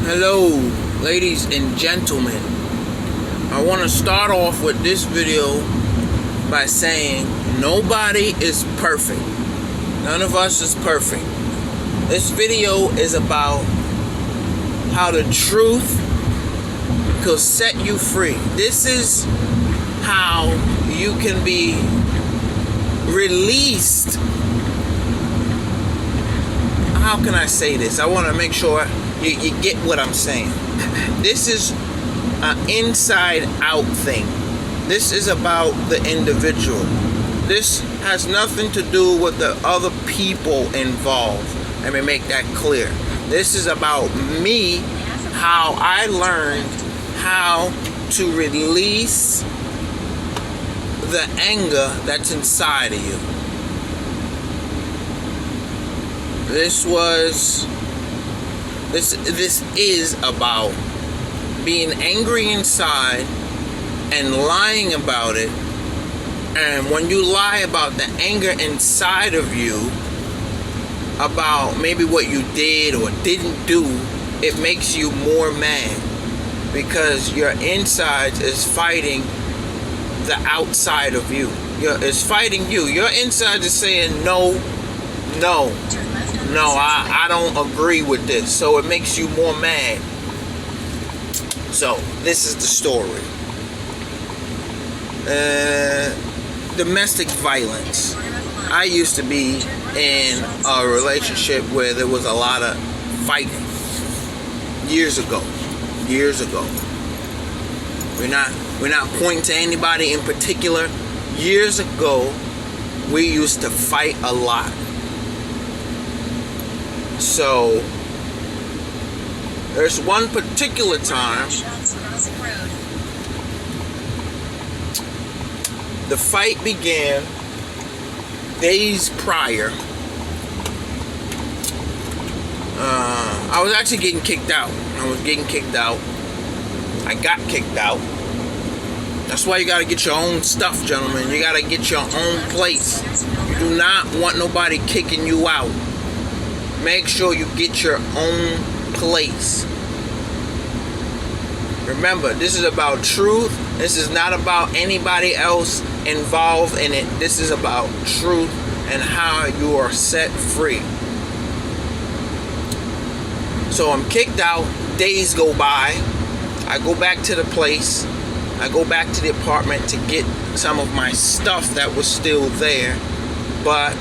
Hello, ladies and gentlemen. I want to start off with this video by saying nobody is perfect. None of us is perfect. This video is about how the truth could set you free. This is how you can be released. How can I say this? I want to make sure you get what I'm saying. This is an inside out thing. This is about the individual. This has nothing to do with the other people involved. Let me make that clear. This is about me, how I learned how to release the anger that's inside of you. This is about being angry inside and lying about it. And when you lie about the anger inside of you, about maybe what you did or didn't do, it makes you more mad because your inside is fighting the outside of you. It's fighting you. Your inside is saying no, I don't agree with this. So it makes you more mad. So this is the story. Domestic violence. I used to be in a relationship where there was a lot of fighting. Years ago. We're not pointing to anybody in particular. Years ago, we used to fight a lot. So there's one particular time the fight began days prior. I was actually getting kicked out. I got kicked out. That's why you gotta get your own stuff, gentlemen. You gotta get your own place. You do not want nobody kicking you out. Make sure you get your own place. Remember, this is about truth. This is not about anybody else involved in it. This is about truth and how you are set free. So I'm kicked out. Days go by. I go back to the place. I go back to the apartment to get some of my stuff that was still there. But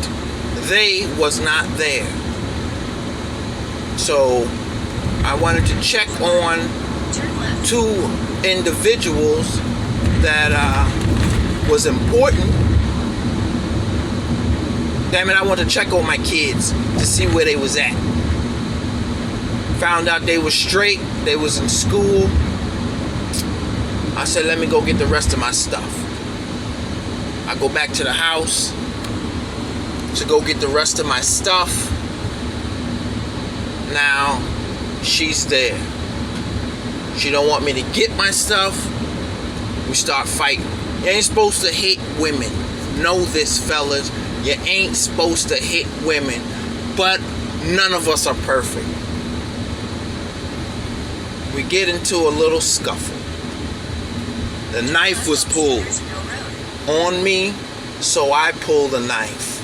they was not there. So I wanted to check on two individuals that was important. Damn it, I wanted to check on my kids to see where they was at. Found out they were straight. They was in school. I said, let me go get the rest of my stuff. I go back to the house to go get the rest of my stuff. Now, she's there. She don't want me to get my stuff. We start fighting. You ain't supposed to hit women. Know this, fellas. You ain't supposed to hit women. But none of us are perfect. We get into a little scuffle. The knife was pulled on me, so I pulled the knife.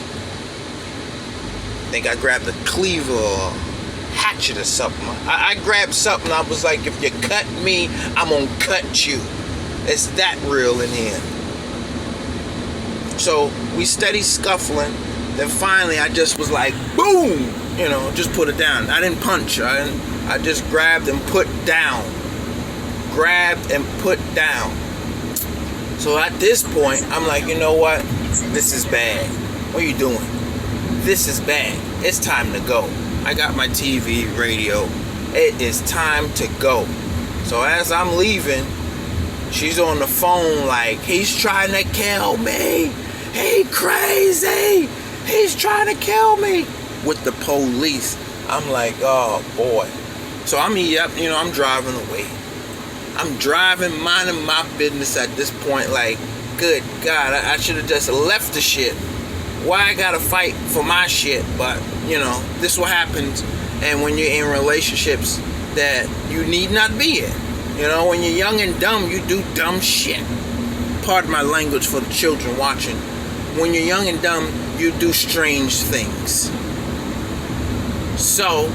I think I grabbed a cleaver or hatchet or something. I grabbed something. I was like, if you cut me, I'm gonna cut you. It's that real in here. So we steady scuffling. Then finally I just was like, boom, just put it down. I didn't punch her. I just grabbed and put down. So at this point, I'm like, you know what? This is bad. What are you doing? This is bad. It's time to go. I got my TV, radio. It is time to go. So as I'm leaving, she's on the phone like, he's trying to kill me. He crazy. He's trying to kill me. With the police. I'm like, oh boy. So I'm driving away. I'm driving, minding my business at this point. Like, good God, I should have just left the shit. Why I gotta fight for my shit? But, this is what happens. And when you're in relationships that you need not be in. You know, when you're young and dumb, you do dumb shit. Pardon my language for the children watching. When you're young and dumb, you do strange things. So,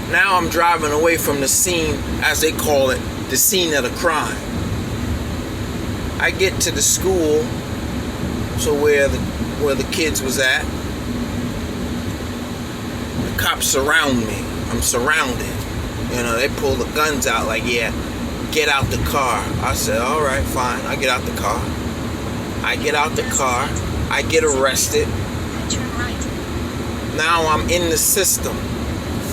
now I'm driving away from the scene, as they call it, the scene of the crime. I get to the school, so where the kids was at. The cops surround me. I'm surrounded. You know, they pull the guns out like, yeah, get out the car. I said, all right, fine. I get out the car. I get out the car. I get arrested. Now I'm in the system.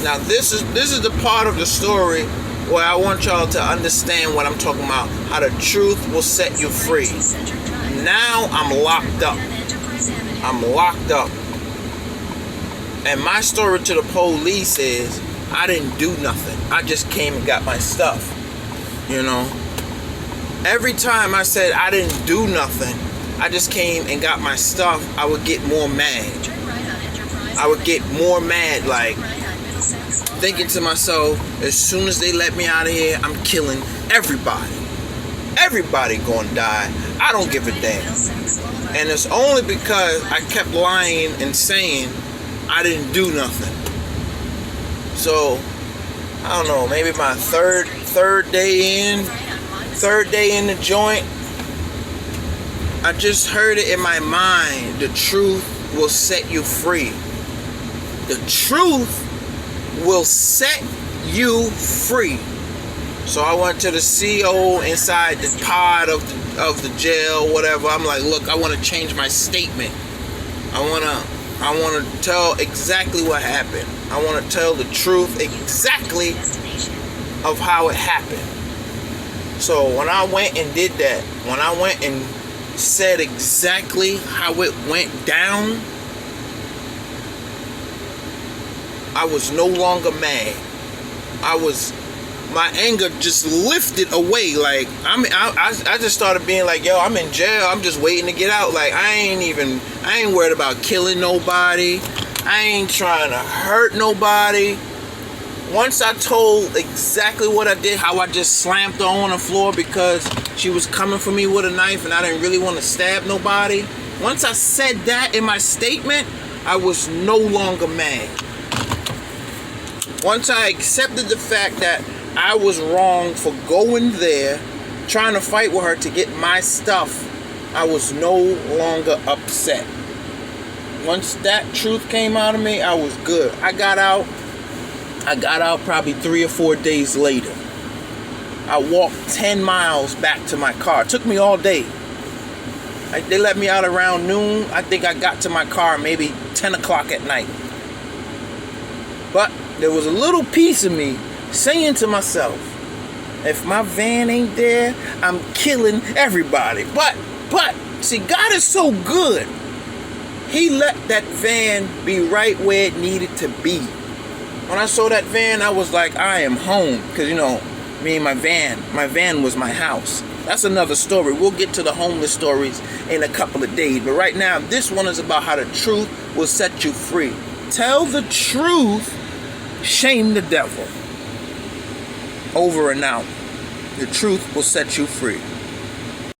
Now this is the part of the story where I want y'all to understand what I'm talking about. How the truth will set you free. Now I'm locked up. I'm locked up. And my story to the police is, I didn't do nothing. I just came and got my stuff. You know? Every time I said I didn't do nothing, I just came and got my stuff, I would get more mad. I would get more mad, like, thinking to myself, as soon as they let me out of here, I'm killing everybody. Everybody gonna die. I don't give a damn. And it's only because I kept lying and saying I didn't do nothing. So, I don't know, maybe my third day in the joint, I just heard it in my mind. The truth will set you free. The truth will set you free. So I went to the CO inside the pod of the jail, whatever. I'm like, look, I want to change my statement. I want to tell exactly what happened. I want to tell the truth exactly of how it happened. So when I went and did that, when I went and said exactly how it went down, I was no longer mad. My anger just lifted away. Like, I just started being like, yo, I'm in jail. I'm just waiting to get out. Like, I ain't worried about killing nobody. I ain't trying to hurt nobody. Once I told exactly what I did, how I just slammed her on the floor because she was coming for me with a knife and I didn't really want to stab nobody. Once I said that in my statement, I was no longer mad. Once I accepted the fact that I was wrong for going there, trying to fight with her to get my stuff, I was no longer upset. Once that truth came out of me, I was good. I got out probably 3 or 4 days later. I walked 10 miles back to my car. It took me all day. They let me out around noon. I think I got to my car maybe 10 o'clock at night. But there was a little piece of me saying to myself, if my van ain't there, I'm killing everybody. But, see, God is so good. He let that van be right where it needed to be. When I saw that van, I was like, I am home. Because, you know, me and my van was my house. That's another story. We'll get to the homeless stories in a couple of days. But right now, this one is about how the truth will set you free. Tell the truth, shame the devil. Over and out. The truth will set you free.